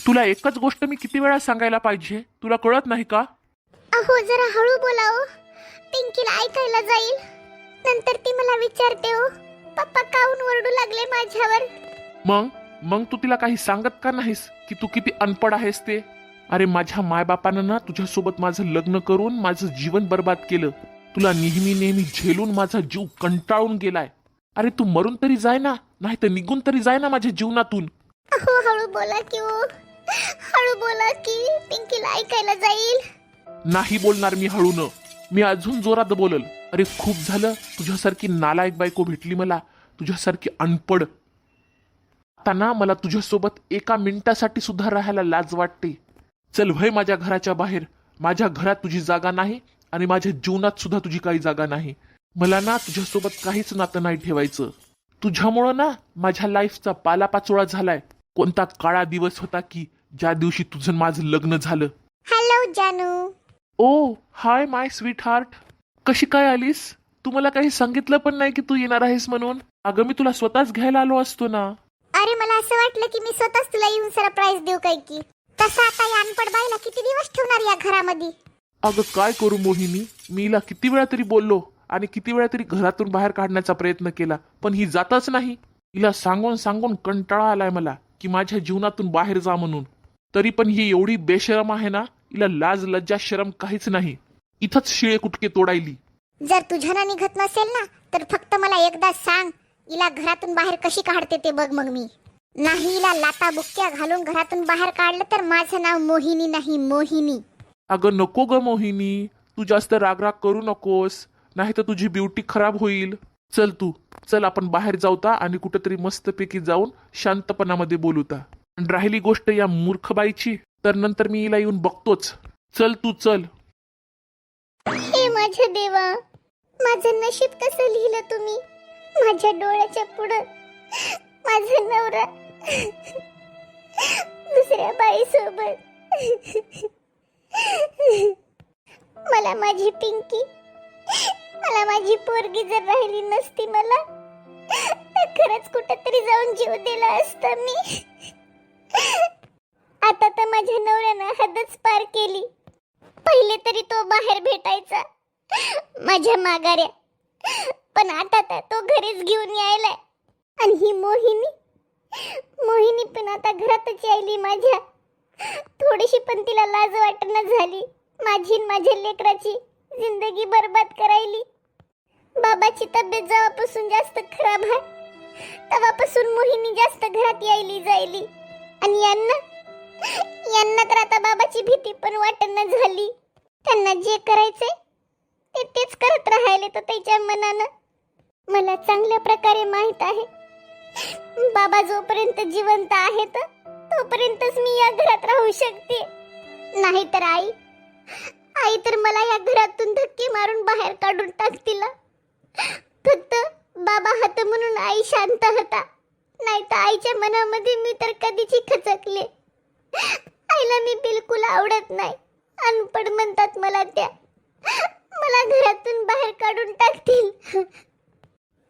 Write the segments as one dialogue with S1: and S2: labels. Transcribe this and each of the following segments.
S1: तुला एकच गोष्ट मी किती वेळा सांगायला पाहिजे, तुला कळत नाही का?
S2: अहो जरा हळू बोलाओ, पिंकीला ऐकायला जाईल. नंतर ती मला विचारते हो, पप्पा काऊन ओरडू लागले माझ्यावर.
S1: मग मग तू तिला काही सांगत का नाहीस की तू किती अनपड आहेस ते? अरे माझ्या मायबापानं ना तुझ्यासोबत माझं लग्न करून माझं जीवन बर्बाद केलं. तुला नेहमी नेहमी झेलून माझा जीव कंटाळून गेलाय. अरे तू मरून तरी जाय ना, नाही तर निघून तरी जाय ना माझ्या जीवनातून.
S2: अहो हळू बोला की हो, हळू बोला की पिंकीला ऐकायला जाईल.
S1: नाही बोलणार मी हळून, मी अजून जोरात बोलल. अरे खूप झालं, तुझ्यासारखी नालायक बायको भेटली मला, तुझ्यासारखी अनपड. आता ना मला तुझ्यासोबत एका मिनिटासाठी सुद्धा राहायला लाज वाटते. चल भय माझ्या घराच्या बाहेर. माझ्या घरात तुझी जागा नाही आणि माझ्या जीवनात सुद्धा तुझी काही जागा नाही. मला ना तुझ्यासोबत काहीच नातं नाही ठेवायचं. तुझ्यामुळं ना माझ्या लाईफचा पालापाचोळा झालाय. कोणता काळा दिवस होता की ज्या दिवशी तुझं माझं लग्न झालं.
S2: हॅलो जानू.
S1: ओ हाय माय स्वीट हार्ट, कशी काय आलीस? तू मला काही सांगितलं पण नाही की तू येणार आहेस म्हणून. अगं मी तुला स्वतःच घ्यायला आलो असतो ना.
S2: अरे मला असं वाटलं की मी स्वतःच तुला येऊन सरप्राईज देऊ काय की. तसं आता या अनपड बाईला किती दिवस ठेवणार या घरामध्ये.
S1: अगं काय करू मोहिनी, मी हिला किती वेळा तरी बोललो आणि किती वेळा तरी घरातून बाहेर काढण्याचा प्रयत्न केला, पण ही जातच नाही. हिला सांगून सांगून कंटाळा आलाय मला की माझ्या जीवनातून बाहेर जा म्हणून. तरी पण ही एवढी बेशरम आहे ना, हिला लाज लज्जा शरम काहीच नाही. इथंच शिळे कुटके तोडायली.
S2: जर तुझ्यानं निघत नसेल ना तर फक्त मला एकदा सांग, हिला घरातून बाहेर कशी काढते ते बघ. मग मी नाही हिला लाता बुक्क्या घालून घरातून बाहेर काढलं तर माझं नाव मोहिनी नाही, मोहिनी.
S1: अगं नको ग मोहिनी, तू जास्त रागराग करू नकोस, नाही तर तुझी ब्युटी खराब होईल. चल तू चल, आपण बाहेर जाऊता आणि कुठेतरी मस्तपैकी जाऊन शांतपणामध्ये बोलूता. आणि राहिली गोष्ट या मूर्खबाईची, तर नंतर मी हिला येऊन बघतोच. चल तू चल.
S2: हे माझ्या देवा, माझं नशीब कसं लिहिलं तुम्ही. माझ्या डोळ्याच्या पुढं माझा नवरा दुसऱ्या बाईसोबत. मला माझी पिंकी, मला माझी पोरगी जर राहिली नसती मला तर खरंच कुठेतरी जाऊन जीव दिला असता मी. आता तर माझ्या नवऱ्यानं हदच पार केली. पहिले तरी तो बाहेर भेटायचा माझ्या माघाऱ्या, पण आता तर तो घरीच घेऊन यायलाय. आणि ही मोहिनी, मोहिनी पण आता घरातच यायली माझ्या. थोडीशी पण तिला लाज वाटणं झाली. माझी आणि माझ्या लेकराची जिंदगी बर्बाद करायली. बाबाची तब्येत जेव्हापासून जास्त खराब आहे तेव्हापासून मोहिनी जास्त घरात यायली जायली. आणि यांना तर आता बाबाची भीती पण वाटणं झाली. त्यांना जे करायचंय ते तेच करत राहिले तर त्याच्या मनानं. मला चांगल्या प्रकारे माहित आहे बाबा जोपर्यंत जिवंत आहेत तोपर्यंतच मी या घरात राहू शकते. नाहीतर आई तर मला या घरातून धक्के मारून बाहेर काढून टाकतील. फक्त बाबा होता म्हणून आई शांत होता, नाही तर आईच्या मनामध्ये मी तर कधीची खचकले. आईला मी बिलकुल आवडत नाही. अनपड म्हणतात मला त्या. मला घरातून बाहेर काढून टाकतील.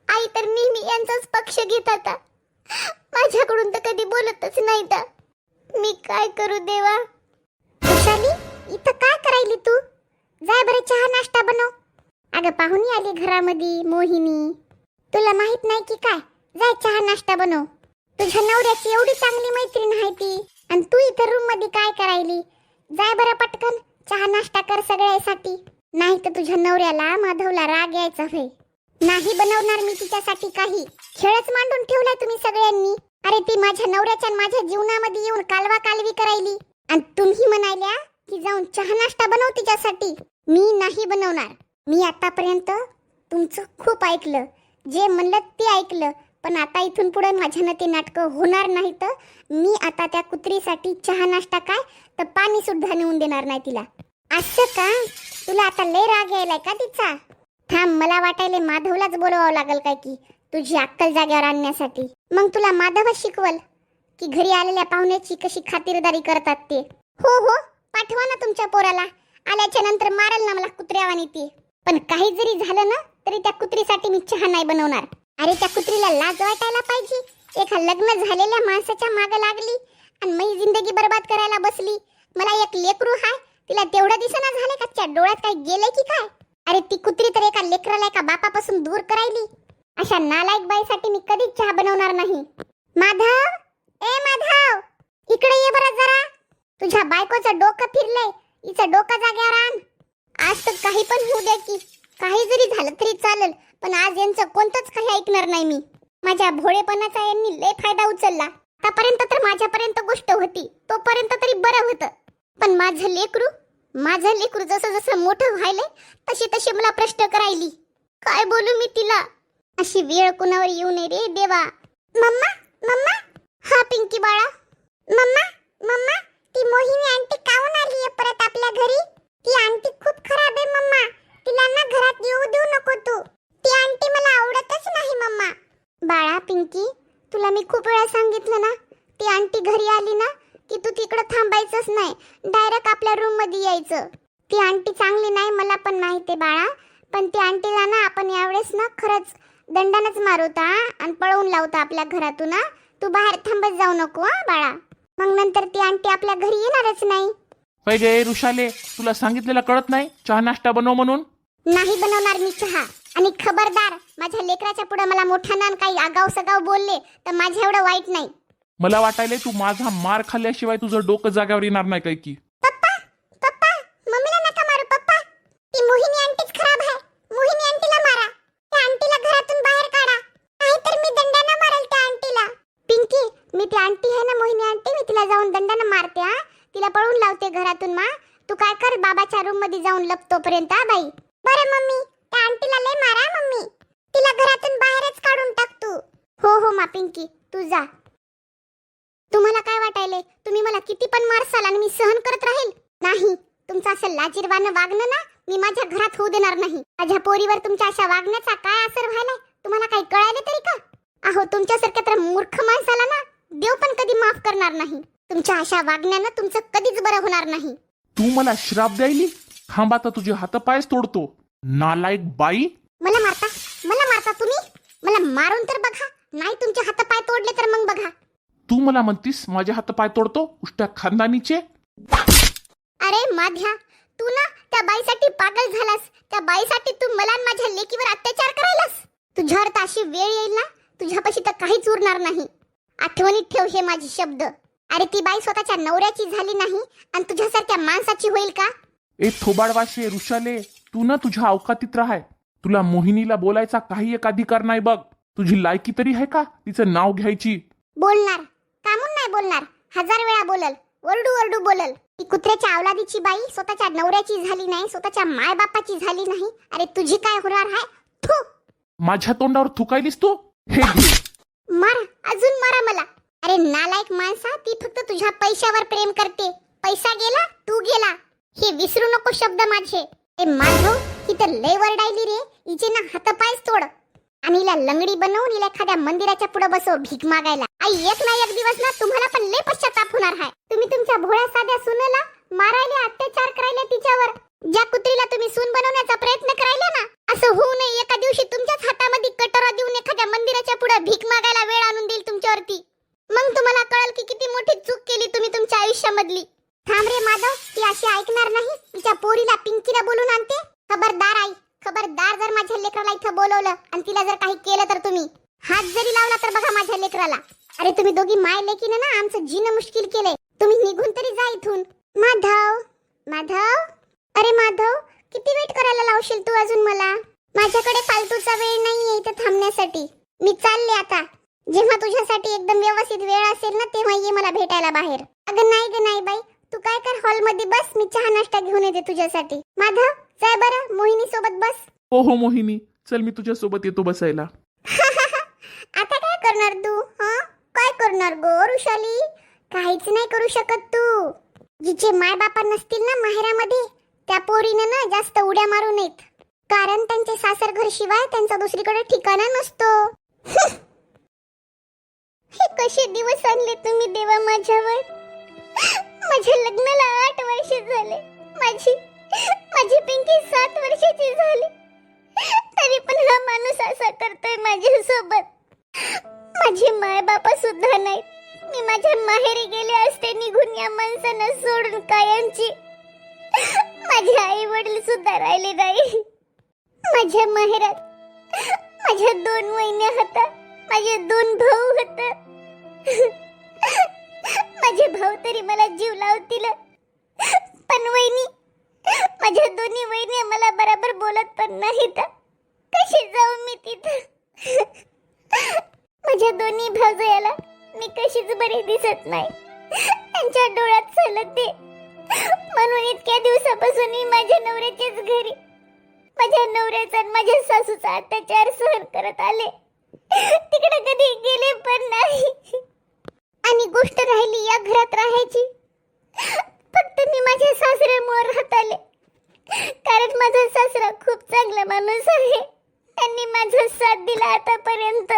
S2: आई तर नेहमी यांचाच पक्ष घेत आता. माझ्याकडून तर कधी बोलतच नाही. तर मी काय करू देवा. वैशाली, इथं काय करायली तू? जाय बरं चहा नाश्ता बनव. अगं पाहुणी आली घरामध्ये मोहिनी, तुला माहित नाही की काय? जाय चहा नाश्ता बनव. तुझ्या नवऱ्याची एवढी चांगली मैत्रीण आहे ती, आणि तू इथं रूम मध्ये काय करायली? जाय बरं पटकन चहा नाश्ता कर सगळ्यासाठी. नाही तर तुझ्या नवऱ्याला माधवला राग यायचा होय. नाही बनवणार मी तिच्यासाठी काही. खेळच मांडून ठेवलाय तुम्ही सगळ्यांनी. अरे ती माझ्या नवऱ्याच्या माझ्या जीवनामध्ये येऊन कालवा कालवी करायली, आणि तुम्ही म्हणाल्या की जाऊन चहा नाश्ता बनव तिच्यासाठी. मी नाही बनवणार. मी आतापर्यंत तुमचं खूप ऐकलं, जे म्हणलं ते ऐकलं, पण आता इथून पुढे माझ्यानं ते नाटकं होणार नाही. तर मी आता त्या कुत्रीसाठी चहा नाश्ता काय तर पाणी सुद्धा नेऊन देणार नाही तिला. असं का? तुला आता लय राग यायलाय का तिचा? थांब, मला वाटायले माधवलाच बोलवावं लागल काय की तुझी अक्कल जाग्यावर आणण्यासाठी. मग तुला माधवच शिकवल की घरी आलेल्या पाहुण्याची कशी खातिरदारी करतात ते. हो पाठवा ना तुमच्या पोराला. आल्याच्या नंतर मारल ना मला कुत्र्यावानी ती. पण काही जरी झालं ना तरी त्या कुत्रीसाठी मी चहा नाही बनवणार. अरे त्या कुत्रीला लाज वाटायला पाहिजे. एका लग्न झालेल्या माणसाच्या मागे लागली आणि माझी जिंदगी बर्बाद करायला बसली. मला एक लेकरू हाय, तिला तेवढं दिसना झाले का तिच्या डोळ्यात काही गेले की काय? अरे ती कुत्री तर एका लेकराला एका बापापासून दूर करायली. अशा नालायक बाईसाठी मी कधीच चहा बनवणार नाही. माधव, ए माधव, इकडे ये बरं जरा. तुझ्या बायकोचं डोकं फिरलंय, हिचं डोकं जाग्यावर आण. आज तर काही पण होऊ द्या की, काही जरी झालं तरी चालेल, पण आज यांचं कोणतंच काही ऐकणार नाही मी. माझ्या भोळेपणाचा यांनी लय फायदा उचलला. आतापर्यंत तर माझ्यापर्यंत गोष्ट होती, तोपर्यंत तरी बरं होतं. पण माझं लेकरू जसं जसं मोठं व्हायलंय तशी तशी मला प्रश्न करायली. काय बोलू मी तिला? अशी वेळ कुणावर येऊ नये रे देवा. मम्मा, मम्मा. हा पिंकी बाळा. मम्मा, मम्मा, ती मोहिनी आंटी काहून आली आहे परत आपल्या घरी? ती आंटी खूप खराब आहे मम्मा. तिला ना घरात येऊ देऊ नको तू. ती आंटी मला आवडतच नाही मम्मा. बाळा पिंकी, तुला मी खूप वेळा सांगितलं ना, ती आंटी घरी आली ना की तू तिकडे थांबायचंच नाही, डायरेक्ट आपल्या रूम मध्ये यायचं. ती आंटी चांगली नाही मला पण माहिती आहे बाळा, पण ती आंटीला ना आपण यावेळेस ना खरंच दंडानच मारूता आणि पळवून लावता आपल्या घरातून. तू बाहेर थांबत जाऊ नको बाळा, मग नंतर ती आंटी आपल्या घरी येणारच नाही.
S1: पाहिजे ऋषाले, तुला सांगितलेलं कळत नाही चहा नाश्ता बनव म्हणून?
S2: नाही बनवणार मी चहा. आणि खबरदार, माझ्या लेकराच्या पुढे मला मोठ्यानं काही आगाव सगाव बोलले तर माझ्या एवढं वाईट नाही.
S1: मला वाटायले तू माझा मार खाल्ल्याशिवाय तुझं डोकं जाग्यावर येणार नाही काय की.
S2: पप्पा, पप्पा, मम्मीला नका मारू पप्पा. ती मोहिनी आंटीच खराब आहे. मोहिनी आंटीला मारा. त्या आंटीला घरातून बाहेर काढा, नाहीतर मी दंडाने मारेल त्या आंटीला. पिंकी, मी ती आंटी आहे ना मोहिनी आंटी, मी तिला जाऊन दंडाने मारते. तिला पळून लावते घरातून. तू काय कर, बाबाच्या रूम मध्ये जाऊन लपतोपर्यंत बाई. बरं मम्मी, त्या आंटीला लय मारा मम्मी. तिला घरातून बाहेरच काढून टाक तू. हो हो मा पिंकी, तू जा. तुम्हाला काय वाटायले, तुम्ही मला किती पण मारसाल आणि मी सहन करत राहील? नाही, तुमचं असं लाजीरवानं वागणं ना मी माझ्या घरात होऊ देणार नाही. माझ्या पोरीवर तुमच्या अशा वागण्याचा काय असर व्हायलाय तुम्हाला काही कळाले तरी का? अहो, तुमच्यासारख्या तर मूर्ख माणसाला ना देव पण कधी माफ करणार नाही. तुमच्या अशा वागण्यानं तुमचं कधीच बरं होणार नाही.
S1: तू मला श्राप द्यायली? थांब आता तुझे हातपायच तोडतो, नालायक बाई.
S2: मला मारता तुम्ही? मला मारून तर बघा, नाही तुमचे हातपाय तोडले तर मग बघा.
S1: तू मला म्हणतीस माझे हातपाय तोडतो उष्ट्या खानदानीचे?
S2: अरे माध्या, तू ना त्या बाईसाठी पागल झालास. त्या बाईसाठी तू मला आणि माझ्या लेकीवर अत्याचार करायलास. तुझ्यावर तर अशी वेळ येईल ना, तुझ्यापाशी तर काहीच उरणार नाही. आठवणीत ठेव हे माझे शब्द. अरे ती बाई स्वतःच्या नवऱ्याची झाली नाही आणि तुझ्यासारख्या माणसाची होईल का?
S1: ए थोबाडवाशे ऋषाले, तू ना तुझ्या अवकातीत राहाय. तुला मोहिनीला बोलायचा काही एक अधिकार नाही बघ. तुझी लायकी तरी आहे का तिचं नाव घ्यायची?
S2: बोलणार, कामून नाही बोलणार. 1000 वेळा बोलल, ओरडू ओरडू बोलल. ती कुत्र्याच्या अवलादीची बाई स्वतःच्या नवऱ्याची झाली नाही, स्वतःच्या मायबापाची झाली नाही. अरे तुझी काय होणार आहे? थू.
S1: माझ्या तोंडावर थुकायलीस तू? हे घे.
S2: मार, अजून मारा मला. अरे नालायक माणसा, ती फक्त तुझ्या पैशावर प्रेम करते. पैसा गेला, तू गेला, हे विसरू नको शब्द माझे. ए माधव, ही तर लय वरडायली रे. हिचे ना हातपायच तोड आणि हिला लंगडी बनवून हिला एखाद्या मंदिराच्या पुढे बसव भीक मागायला. आई, एक ना एक दिवस ना तुम्हाला पण लय पश्चाताप होणार आहे. तुम्ही तुमच्या भोळ्या साध्या सुनेला मारायला, अत्याचार करायला, तिच्यावर ज्या कुत्रीला तुम्ही सून बनवण्याचा प्रयत्न करायला ना, असं होऊ नये. एका दिवशी तुमच्याच हातामध्ये कटोरा देऊन एखाद्या मंदिराच्या पुढे भीक मागायला वेळ आणून देईल तुमच्यावरती. मग तुम्हाला कळेल की किती मोठी चूक केली तुम्ही तुमच्या आयुष्यामधली. थांब रे माधव, ती अशी ऐकणार नाही. तिच्या पोरीला पिंकीला बोलून आणते. खबरदार आई, खबरदार. जर माझ्या लेकराला इथं बोलवलं आणि तिला जर काही केलं तर तुम्ही हात जरी लावला तर बघा माझ्या लेकराला. अरे तुम्ही दोघी माय लेकीने ना आमचं जीणं मुश्किल केलंय. तुम्ही निघून तरी जा इथून. माधव, माधव, अरे माधव, किती वेट करायला लावशील तू अजून मला? माझ्याकडे फालतूचा वेळ नाहीये इथं थांबण्यासाठी. मी चालले आता. जेव्हा तुझ्यासाठी एकदम व्यवस्थित वेळ असेल ना तेव्हा ये मला भेटायला बाहेर. अगं नाही ग नाही बाई, तू काय कर, हॉल मध्ये बस, मी चहा नाश्ता घेऊन येते तुझ्यासाठी. माधव, जाय बरं मोहिनी सोबत बस.
S1: हो हो मोहिनी, चल मी तुझ्या सोबत येतो बसायला.
S2: आता काय करणार तू? काय करणार गो ऋषाली? काहीच नाही करू शकत तू. जिचे माय बापा नसतील ना माहेरामध्ये, त्या पोरीनं ना जास्त उड्या मारू नयेत, कारण त्यांचे सासर घर शिवाय त्यांचा दुसरीकडे ठिकाणा नसतो. हे कसे दिवस आणले तुम्ही देवा माझ्यावर. माझ्या लग्नाला 8 वर्ष झाले. माझी पिंकी 7 वर्षाची झाली. तरी पण हा माणूस असा करतोय माझ्यासोबत. माझे माय बापा सुद्धा नाहीत. मी माझ्या माहेरी गेले असते या माणसानं सोडून कायमची. माझे आई वडील सुद्धा राहिले नाही. माझ्या माहेरात माझ्या 2 वहिन्या होत्या, माझे 2 भाऊ होत. माझे भाऊ तरी मला जीव लावतील, पण वहिनी, माझ्या दोन्ही वहिनी मला बरोबर बोलत पण नाहीत. कशी जाऊ मी तिथं? माझ्या दोन्ही भावजयाला मी कशीच बरी दिसत नाही. त्यांच्या डोळ्यात सलते. म्हणून इतक्या दिवसापासून मी माझ्या नवऱ्याच्याच घरी माझ्या नवऱ्याचा आणि माझ्या सासूचा अत्याचार सहन करत आले. तिकडे कधी गेले पण नाही. आणि गोष्ट राहिली या घरात राहायची, फक्त मी माझ्या सासऱ्यामुळे राहत आले. कारण माझा सासरा खूप चांगला माणूस आहे. त्यांनी माझा साथ दिला आतापर्यंत.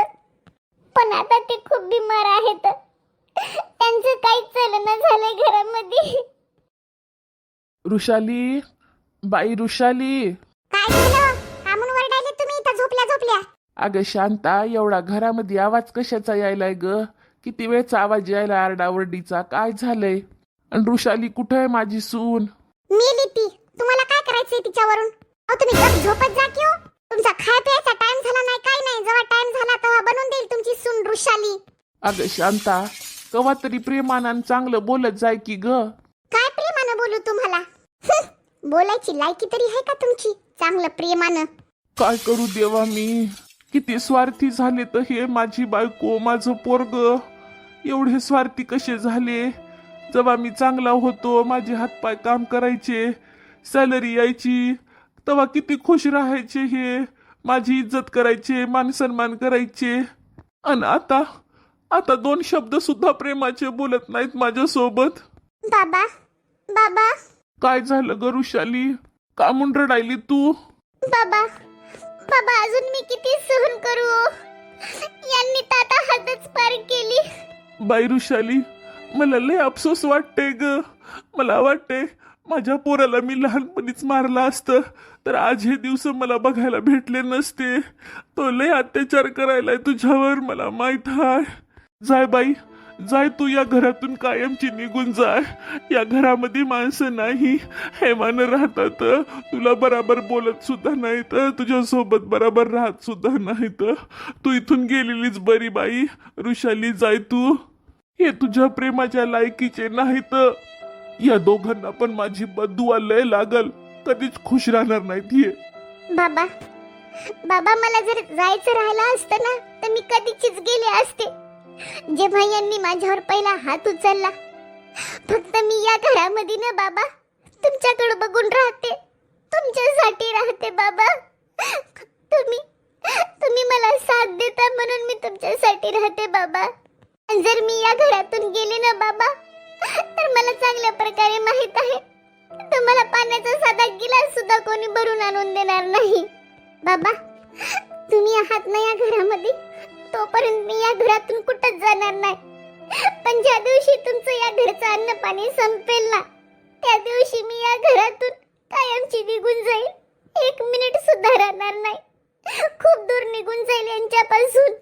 S2: पण आता ते खूप बिमार आहेत. त्यांचं काहीच चलना झालंय घरामध्ये.
S1: ऋषाली, बाई ऋषाली.
S2: काय झालं? कामून वरडायले तुम्ही इथं झोपल्या?
S1: अगं शांता, एवढा घरामध्ये आवाज कशाचा यायलाय ग? किती वेळचा आवाज यायला आरडाओरडीचा? काय झालंय? आणि ऋषाली कुठे आहे माझी सून?
S2: मेली ती. तुम्हाला काय करायचंय तिच्यावरून? अहो तुम्ही गप झोपत जा की हो. तुमचा खाय प्यायचा टाइम झाला नाही, काय नाही. जेव्हा टाइम झाला तेव्हा बनवून देईल तुमची सून ऋषाली.
S1: अगं शांता, कवा तरी प्रेमानं चांगलं बोलत जाय की ग.
S2: काय प्रेमानं बोलू तुम्हाला? बोलायची लायकी तरी आहे का तुमची चांगलं प्रेमानं?
S1: काय करू देवा मी? किती स्वार्थी झाले तर हे माझी बायको, माझं पोरग. एवढे स्वार्थी कसे झाले? जेव्हा मी चांगला होतो, माझे हातपाय काम करायचे, सॅलरी यायची, तेव्हा किती खुश राहायचे हे. माझी इज्जत करायचे, मान सन्मान करायचे. आणि आता 2 शब्द सुद्धा प्रेमाचे बोलत नाहीत माझ्यासोबत.
S2: बाबा, बाबा,
S1: काय झालं ग ऋषाली? का म्हणून रडायली तू?
S2: बाबा, बाबा, अजून मी किती सहन करू? यांनी तर आता हदच पार केली.
S1: बाई ऋषाली, मला लय अफसोस वाटते ग. मला वाटते माझ्या पोराला मी लहानपणीच मारला असतं तर आज हे दिवस मला बघायला भेटले नसते. तो लय अत्याचार करायलाय तुझ्यावर, मला माहित आहे. जाय बाई, जाय तू या घरातून कायमची निघून जाय. या घरामध्ये माणसं नाही, हेमानं राहतात. तुला बराबर बोलत सुद्धा नाहीत, तुझ्यासोबत बराबर राहत सुद्धा नाहीत. तू इथून गेलेलीच बरी बाई. ऋषाली, जाय तू. हे तुझ्या प्रेमाच्या लायकीचे नाहीत. या दोघांना पण माझी बदुआ लय लागल. कधीच खुश राहणार नाहीत हे.
S2: बाबा, बाबा, मला जर जायचं राहिलं असतं ना तर मी कधीचीच गेले असते. जेव्हा यांनी माझ्यावर पहिला हात उचलला, फक्त मी या घरामध्ये ना बाबा तुमच्याकडे बघून राहते, तुमच्यासाठी राहते. बाबा, तुम्ही मला साथ देता म्हणून मी तुमच्यासाठी राहते. बाबा, जर मी या घरातून गेले ना बाबा तर मला चांगल्या प्रकारे माहित आहे तुम्हाला पाण्याचा साधा गिलास सुद्धा कोणी भरून आणून देणार नाही. बाबा, तुम्ही आहात ना या घरामध्ये, तोपर्यंत मी या घरातून कुठंच जाणार नाही. पण ज्या दिवशी तुमचं या घरचं अन्न पाणी संपेल ना, त्या दिवशी मी या घरातून कायमची निघून जाईल. 1 मिनिट सुद्धा राहणार नाही. खूप दूर निघून जाईल यांच्यापासून.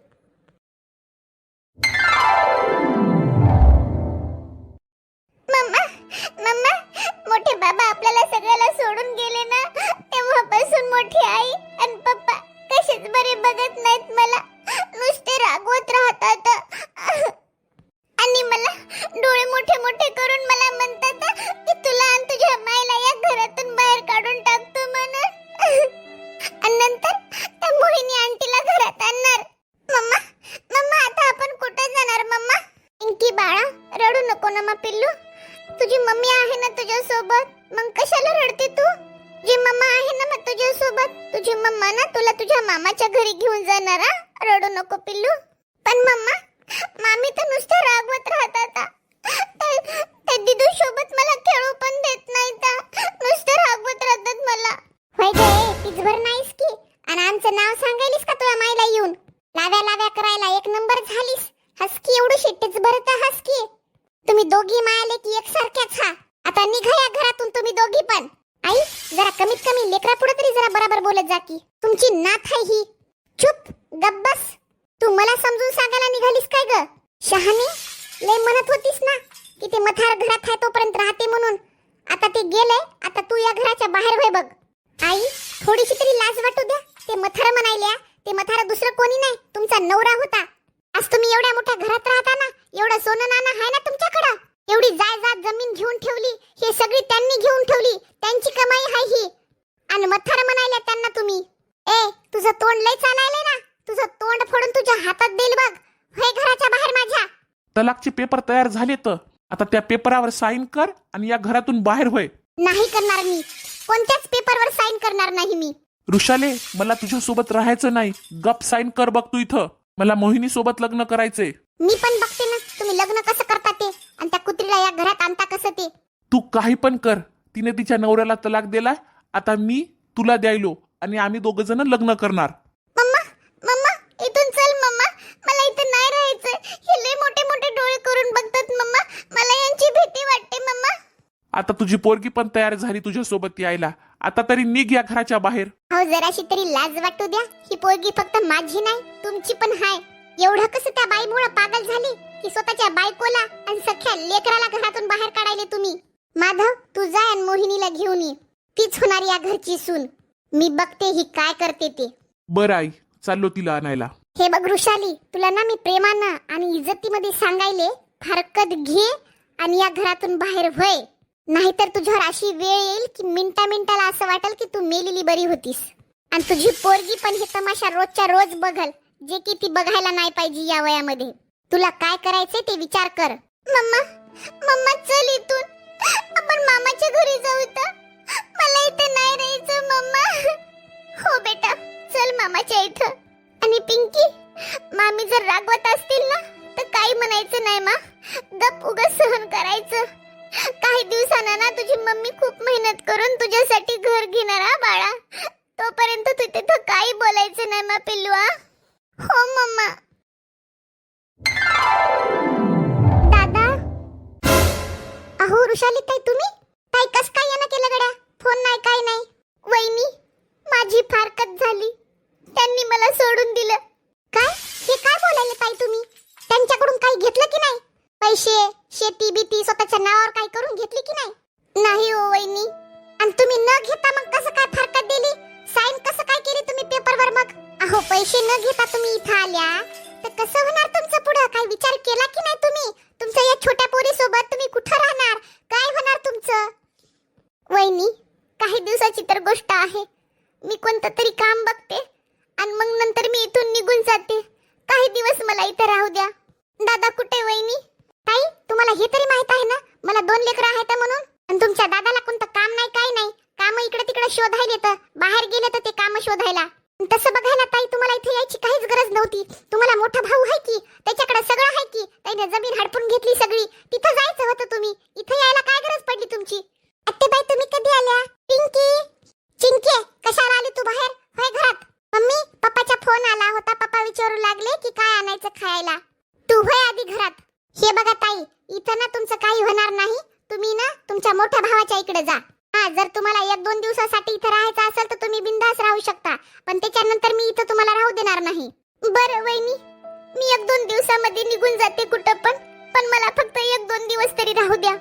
S2: मम्मा, मम्मा, मोठे बाबा आपल्याला सगळ्याला सोडून गेले ना, तेव्हापासून मोठी आई आणि पप्पा कसेच बरे बघत नाहीत मला. नुसते रागवत राहतात आणि मला डोळे मोठे मोठे करून मला म्हणतात की तुला आणि तुझ्या मायला या घरातून बाहेर काढून टाकतो म्हणून. आणि नंतर त्या मोहिनी आंटीला घरात आणणार. मम्मा, मम्मा, आता आपण कुठे जाणार मम्मा? पिंकी बाळा, रडू नको ना मग पिल्लू. तुझी मम्मी आहे ना तुझ्या सोबत, मग कशाला रडते तू? तुझी मम्मा आहे ना मग तुझ्या सोबत. तुझी मम्मा ना तुला तुझ्या मामाच्या घरी घेऊन जाणार. रडू नको पिल्लू. पण मम्मा, मामी तर नुसतं रागवत राहतात. त्या दिदू सोबत मला खेळू पण देत नाहीत. नुसतं रागवत राहतात मला. होय गे, पिचभर नाहीस की. आणि आमचं नाव सांगायलीस का तुझ्या मायला येऊन? लाव्या लाव्या करायला 1 नंबर झालीस. हसकी एवढी शिट्टीच भरत हसकी. तुम्ही दोघी मायाले की एकसारख्याच. आता निघा या घरातून तुम्ही दोघी पण. आई, जरा कमीत कमी लेकरा पुढे तरी जरा बरोबर बोलत जा की. तुमची नात आहे ही. चुप, गप्प बस. तू मला समजून सांगायला निघालीस काय ग? शहाणी, लय म्हणत होतीस ना की ते मथार घरात घरात आहे तोपर्यंत राहते म्हणून. आता ते गेले, आता तू या घराच्या बाहेर होय बघ. आई, थोडीशी तरी लाज वाटू द्या. ते मथार म्हणायल्या, ते मथार दुसरं कोणी नाही, तुमचा नवरा होता. आज तुम्ही एवढ्या मोठ्या घरात राहता ना, एवढं सोनं नाणं आहे ना तुमच्याकडं, एवढी जायदाद जमीन घेऊन ठेवली, हे सगळी त्यांनी घेऊन ठेवली, त्यांची कमाई आहे ही. आणि मथार म्हणायला त्यांना तुम्ही. तुझं तोंड लय चालायलंय ना, तुझं तोंड फोडून तुझ्या हातात देईल बघ. होय घराच्या बाहेर माझ्या.
S1: तलाकचे पेपर तयार झाले तर आता त्या पेपरावर साईन कर आणि या घरातून बाहेर होय.
S2: नाही करणार मी, कोणत्याच पेपरवर साईन करणार नाही मी.
S1: ऋषाले, मला तुझ्या सोबत राहायचं नाही. गप साईन कर बघ तू इथं. मला मोहिनी सोबत लग्न करायचंय.
S2: मी पण बघते ना तुम्ही लग्न कसं करता ते, आणि त्या कुत्रीला या घरात आणता कसं ते.
S1: तू काही पण कर. तिने तिच्या नवऱ्याला तलाक दिलाय, आता मी तुला द्यायलो आणि आम्ही दोघ जण लग्न करणार.
S2: मम्मा, मम्मा इथून चल मम्मा, मला इथं नाही राहायचं. हे लय मोठे मोठे डोळे करून बघतात मम्मा, मला यांची भीती वाटते मम्मा.
S1: आता तुझी पोरगी पण तयार झाली तुझ्या सोबत यायला. आता तरी निघ या घराच्या बाहेर.
S2: हो, जराशी तरी लाज वाटू द्या. ही पोरगी फक्त माझी नाही, तुमची पण हाय. एवढं कसं त्या बाईमुळे पागल झाली की स्वतःच्या बायकोला आणि सख्या लेकराला घरातून बाहेर काढायले तुम्ही. माधव, तू जा आणि मोहिनीला घेऊन ये. तीच होणार या घरची सून. मी बघते ही काय करते ते.
S1: बरं आई, चाललो तिला आणायला.
S2: हे बघ वृषाली, तुला ना मी प्रेमानं आणि इज्जतीमध्ये सांगायले, फारकत घे आणि या घरातून बाहेर व्हय. नाहीतर तुझ्यावर अशी वेळ येईल की मिनिटा मिनिटाला असं वाटेल की तू मेलेली बरी होतीस. आणि तुझी पोरगी पण हे तमाशा रोजच्या रोज बघल, जे की ती बघायला नाही पाहिजे या वयामध्ये. तुला काय करायचंय ते विचार कर. मम्मा, मम्मा चल इथून, आपण मामाच्या घरी जाऊ. तर मला इथे नाही राहायचं मम्मा. हो बेटा, चल मामाच्या इथं. आणि पिंकी, मामी जर रागवत असतील ना तर काही म्हणायचं नाही मा, गप उगाच सहन करायचं. काही दिवसांना ना तुझी मम्मी खूप मेहनत करून तुझ्यासाठी घर घेणार हा बाळा. तोपर्यंत तू तिथं काही बोलायचं नाही मा पिल्लू. हो मम्मा. दादा, अहो ऋषाली ताई, तुम्ही ताई कस काय येणं केलं गड्या? फोन नाही, काय नाही. वहिनी, माझी फारकत झाली, त्यांनी मला सोडून दिलं. काय हे काय बोलायले ताई तुम्ही? त्यांच्याकडून काही घेतलं की नाही? पैसे, शेती बीती स्वतःच्या नावावर काही करून घेतली की नाही? नाही हो वहिनी. आणि तुम्ही न घेता मग कसं काय फारकत दिली? साईन कसं काय केली तुम्ही पेपरवर मग? अहो, पैसे न घेता तुम्ही इथं आल्या तर कसं होणार तुमचं पुढं? काही विचार केला की नाही तुम्ही? तुमच्या या छोट्या पोरी सोबत तुम्ही कुठं राहणार? काय होणार तुमचं? वहिनी, काही दिवसाची तर गोष्ट आहे. मी कोणतं तरी काम बघते आणि मग नंतर मी इथून निघून जाते. काही दिवस मला इथे राहू द्या. दादा कुठे वहिनी? ताई, तुम्हाला हे तरी माहित आहे ना मला 2 लेकरं आहेत म्हणून. आणि तुमच्या दादाला कोणतं काम नाही, काय नाही. काम इकडे तिकडे शोधायला येतं, बाहेर गेले तर ते काम शोधायला. तसं बघायला ताई तुम्हाला इथे यायची काहीच गरज नव्हती. तुम्हाला मोठा भाऊ आहे की, त्याच्याकडे सगळं आहे की. त्याने जमीन हडपून घेतली सगळी. तिथं जायचं होतं तुम्ही. इथे यायला काय गरज पडली तुमची? आत्तेबाई, तुम्ही कधी आल्या? पिंकी, चिंके, कशाला आली तू बाहेर? होय घरात. मम्मी, पप्पाचा फोन आला होता. पप्पा विचारू लागले की काय आणायचं खायला. तू होय आधी घरात. हे बघा ताई, इथं ना तुमचं काही होणार नाही. तुम्ही ना तुमच्या मोठ्या भावाच्या इकडे जा. जर तुम्हाला 1-2 दिवसासाठी इथं राहायचं असेल तर तुम्ही बिंदास राहू शकता, पण त्याच्यानंतर मी इथं तुम्हाला राहू देणार नाही. बरं वहिनी, मी 1-2 दिवसामध्ये निघून जाते कुठं पण मला फक्त 1-2 दिवस तरी राहू द्या.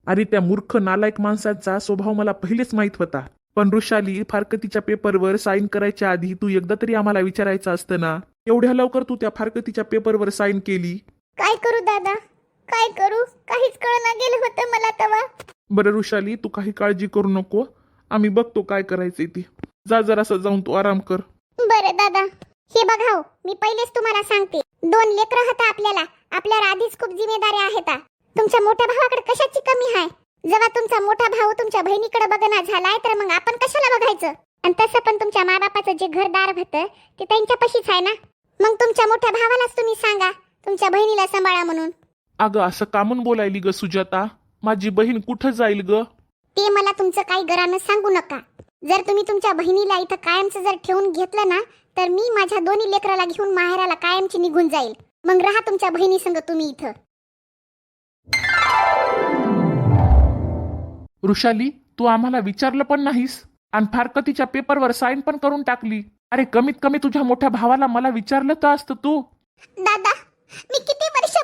S1: अरे, त्या मूर्ख नालायक माणसाचा स्वभाव मला पहिलेच माहित होता. पण ऋषाली, फारकतीच्या पेपरवर साईन करायच्या आधी तू एकदा तरी आम्हाला विचारायचं असतं ना. एवढ्या लवकर तू त्या फारकतीच्या पेपरवर साईन केली.
S2: काय करू दादा, काय करू? काहीच कळना गेलं होतं मला तेव्हा.
S1: बरं ऋषाली, तू काही काळजी करू नको. आम्ही बघतो काय करायचंय ते. जा जरासं जाऊन तू आराम कर.
S2: बरं दादा. हे बघाव, मी पहिलेच तुम्हाला सांगते, 2 लेकरं होता आपल्याला. आपल्याला आधीच खूप जिम्मेदारी आहेत. तुमच्या मोठ्या भावाकडे कशाची कमी आहे? जेव्हा तुमचा मोठा भाऊ तुमच्या बहिणीकडे बघना झालाय तर मग आपण कशाला बघायचं? आणि तसं पण तुमच्या माबापाचं जे घरदार होतं ते त्यांच्यापाशीच आहे ना. मग तुमच्या मोठ्या भावालाच तुम्ही सांगा तुमच्या बहिणीला सांभाळा म्हणून.
S1: अगं, असं कामून बोलायली ग सुजाता? माझी बहीण कुठं जाईल ग?
S2: ते मला तुमचं काही गरानं सांगू नका. जर तुम्ही तुमच्या बहिणीला इथं कायमचं जर ठेवून घेतलं ना तर मी माझ्या 2 लेकराला घेऊन माहेराला कायमची निघून जाईल. मग राहा तुमच्या बहिणी संग तुम्ही इथं.
S1: ऋषाली, तू आम्हाला विचारलं पण नाहीस आणि फारकतीच्या पेपरवर साईन पण करून टाकली. अरे, कमीत कमी तुझ्या मोठ्या भावाला मला विचारलं तर असतं तू.
S2: दादा, मी किती वर्ष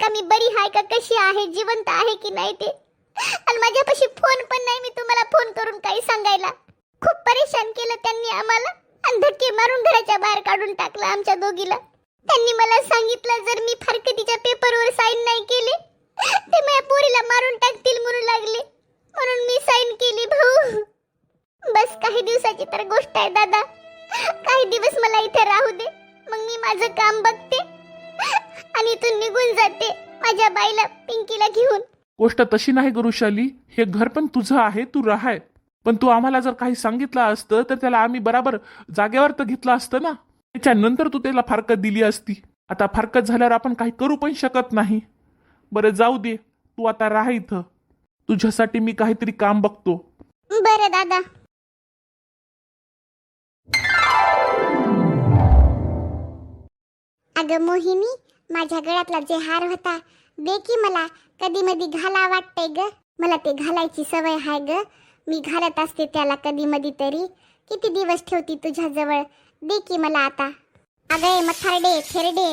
S2: का मी बरी आहे का, कशी आहे, जिवंत आहे की नाही ते. आणि माझ्यापाशी फोन पण नाही मी तुम्हाला फोन करून काही सांगायला. खूप परेशान केलं त्यांनी आम्हाला आणि धक्के मारून घराच्या बाहेर काढून टाकलं आमच्या दोघीला. त्यांनी मला सांगितलं जर मी फारकतीच्या पेपरवर साईन नाही केली ते माझ्या पोरीला मारून टाकतील म्हणू लागले. म्हणून मी साईन केली भाऊ. बस काही दिवसाची तर गोष्ट आहे दादा. काही दिवस मला इथे राहू दे, मग मी माझं काम बघते आणि इथून निघून जाते माझ्या बाईला पिंकीला घेऊन.
S1: गोष्ट तशी नाही गुरुशाली, हे घर पण तुझं आहे, तू राहाय. पण तू आम्हाला जर काही सांगितलं असतं तर त्याला आम्ही बराबर जागेवर तर घेतलं असतं ना. त्याच्यानंतर तू त्याला फारकत दिली असती. आता फारकत झाल्यावर आपण काही करू पण शकत नाही. बरं जाऊ दे, तू आता राहा इथं. तुझ्यासाठी मी काहीतरी काम बघतो.
S2: बरं दादा. अगं मोहिनी, माझ्या गळ्यातला जे हार होता दे की मला. कधी मधी घाला वाटतंय ग. मला ते घालायची सवय आहे ग. मी घालत असते त्याला कधी मधी तरी. किती दिवस ठेवती तुझ्या जवळ. दे की मला आता. अगं मथारडे थेरडे,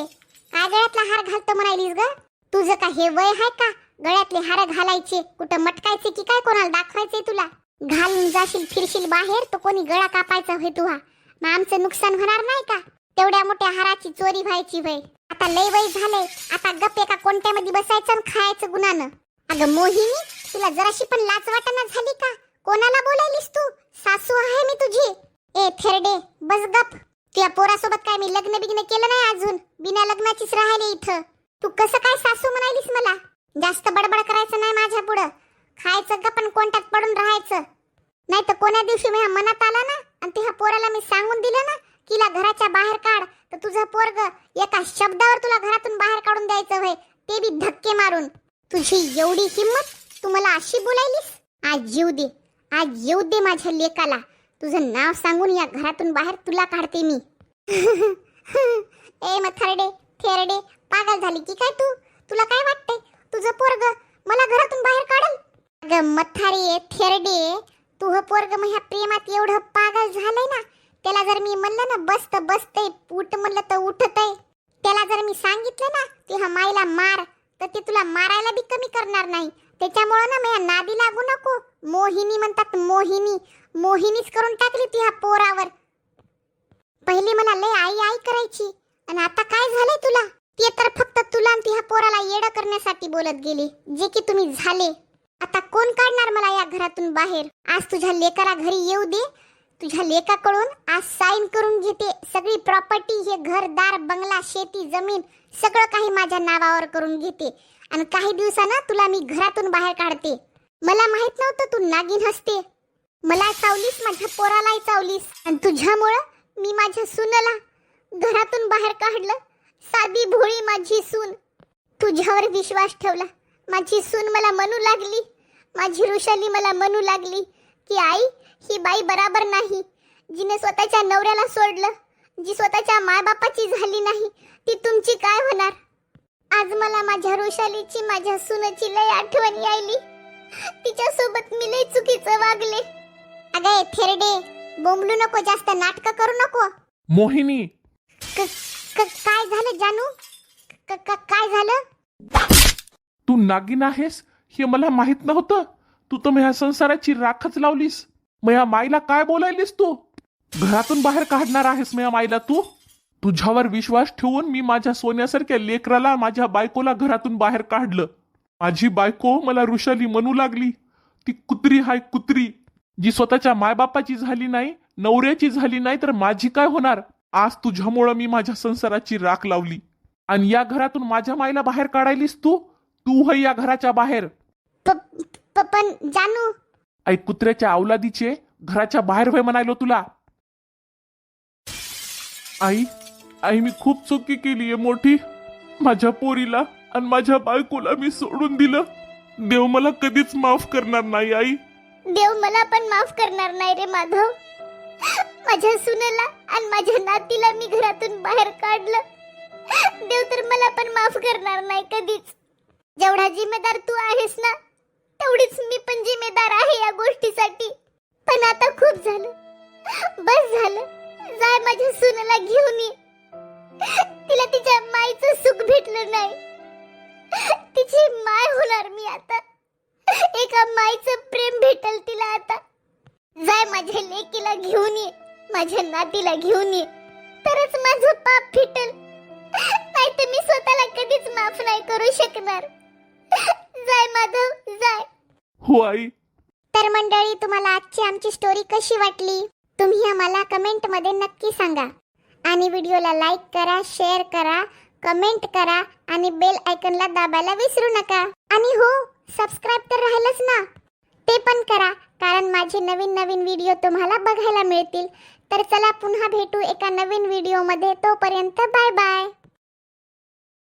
S2: काय गळ्यातला हार घालतो म्हणालीस ग? तुझं का हे वय आहे का गळ्यातले हार घालायचे? कुठं मटकायचे की काय, कोणाला दाखवायचे तुला? घालून जाशील फिरशील बाहेर तर कोणी गळा कापायचा होय तुहा. मग आमचं नुकसान होणार नाही का? तेवढ्या मोठ्या हाराची चोरी व्हायची होय. आता लय वय झालंय, आता गप्प एका कोणत्यामध्ये बसायचं आणि खायचं गुणानं. अगं मोहिनी, तुला जराशी पण लाज वाटना झाली का? कोणाला बोलायलीस तू? सासू आहे मी तुझी. ए थेरडे बस गप. त्या पोरासोबत काय मी लग्न बिग्न केलं नाही अजून. बिना लग्नाचीच राहिले इथं. तू कसं काय सासू म्हणालीस मला? जास्त बडबड करायचं नाही माझ्या पुढं. खायचं गप आणि कोणत्यात पडून राहायचं. नाही तर कोण्या दिवशी माझ्या मनात आला ना आणि त्या पोराला मी सांगून दिलं ना किला घराच्या बाहेर काढ, तर तुझं पोरग एका शब्दावर तुला घरातून बाहेर काढून द्यायचं होय, ते बी धक्के मारून. तुझी एवढी हिम्मत, तू मला अशी बोलायलीस? आज जीव दे, आज येऊ दे माझ्या लेकाला. तुझं नाव सांगून या घरातून बाहेर तुला काढते मी. ए मथारडे थेरडे, पागल झाली की काय तू? तुला काय वाटतंय तुझं पोरग मला घरातून बाहेर काढल? अगं मथारे थेरडे, तुझं पोरग माझ्या प्रेमात एवढं पागल झालंय ना, त्याला जर मी म्हणलं ना बस तर बसतंय, उठ म्हणलं तर उठतंय. त्याला जर मी सांगितलं ना की हा माईला मार, तर ते तुला मारायला बी कमी करणार नाही. त्याच्यामुळे ना माझ्या नादी लागू नको. मोहिनी म्हणतात मोहिनी, मोहिनीच करून टाकली ती ह्या पोरावर. पहिली मला लय आई आई करायची आणि आता काय झालंय तुला? ते तर फक्त तुला आणि ह्या पोराला येडं करण्यासाठी बोलत गेली, जे की तुम्ही झाले. आता कोण काढणार मला या घरातून बाहेर? आज तुझ्या लेकाला घरी येऊ दे. तुझ्या लेकाकडून आज साईन करून घेते. सगळी प्रॉपर्टी, हे घरदार, बंगला, शेती, जमीन सगळं काही माझ्या नावावर करून घेते. आणि काही दिवसानं तुला मी घरातून बाहेर काढते. मला माहित नव्हतं तू नागिन हसते. मला चावलीस, माझ्या पोरालाही चावलीस. आणि तुझ्यामुळं मी माझ्या सुनला घरातून बाहेर काढलं. साधी भोळी माझी सून, तुझ्यावर विश्वास ठेवला. माझी सून मला म्हणू लागली, माझी ऋषाली मला म्हणू लागली की आई ही बाई बराबर नाही. जिने स्वतःच्या नवऱ्याला सोडलं, जी स्वतःच्या मायबापाची झाली नाही, ती तुमची काय होणार? आज मला माझ्या ऋषालीची, माझ्या सुनेची लय आठवण यायली. तिच्यासोबत मी लय चुकीचं वागले. अगं थेरडे, बोंबलू नको, जास्त नाटक करू नको.
S1: मोहिनी,
S2: काय झालं जानू? काय झालं?
S1: तू नागिन आहेस हे मला माहित नव्हतं. तू तर माझ्या संसाराची राखच लावलीस. माझ्या माईला काय बोलायलीस तू? घरातून बाहेर काढणार आहेस माझ्या माईला तू? तुझ्यावर विश्वास ठेवून मी माझ्या सोन्यासारख्या लेकराला, माझ्या बायकोला घरातून बाहेर काढलं. माझी बायको मला ऋषाली म्हणू लागली. ती कुत्री हाय, कुत्री, जी स्वतःच्या मायबापाची झाली नाही, नवऱ्याची झाली नाही, तर माझी काय होणार? आज तुझ्यामुळं मी माझ्या संसाराची राख लावली आणि या घरातून माझ्या माईला बाहेर काढायलीस तू? तू है या घराच्या बाहेर.
S2: पण जानू,
S1: आई कुत्र्याच्या अवलादीचे घराच्या बाहेर वय म्हणायलो तुला. आई आई मी खूप चुकी केलीये मोठी. माझ्या पोरीला आणि माझ्या बायकोला मी सोडून दिलं. देव मला कधीच माफ करणार नाही आई.
S2: देव मला पण माफ करणार नाही रे माधव. माझ्या सुनेला आणि माझ्या नातीला मी घरातून बाहेर काढलं. देव तर मला पण माफ करणार नाही कधीच. जेवढा जिम्मेदार तू आहेस ना, तेवढीच मी पण जिम्मेदार आहे या गोष्टीसाठी. पण आता खूप झालं, बस झालं. जाय माझ्या सुनेला घेऊन ये. तिला तिच्या माईचं सुख भेटलं नाही. तिची माय होणार मी आता. एका माईचं प्रेम भेटल तिला आता. जाय माझ्या लेकीला घेऊन ये, माझ्या नातीला घेऊन ये, तरच माझं पाप फिटल. नाही तर मी स्वतःला कधीच माफ नाही करू शकणार. जाय माधव जाय.
S1: हो आई.
S2: तर मंडळी, तुम्हाला आजची आमची स्टोरी कशी वाटली तुम्ही आम्हाला कमेंट मध्ये नक्की सांगा. आणि व्हिडिओला लाईक करा, शेअर करा, कमेंट करा आणि बेल आयकॉनला दाबायला विसरू नका. आणि हो, सबस्क्राईब तर राहिलंच ना, ते पण करा, कारण माझे नवीन नवीन व्हिडिओ तुम्हाला बघायला मिळतील. तर चला पुन्हा भेटू एका नवीन व्हिडिओमध्ये. तोपर्यंत बाय बाय.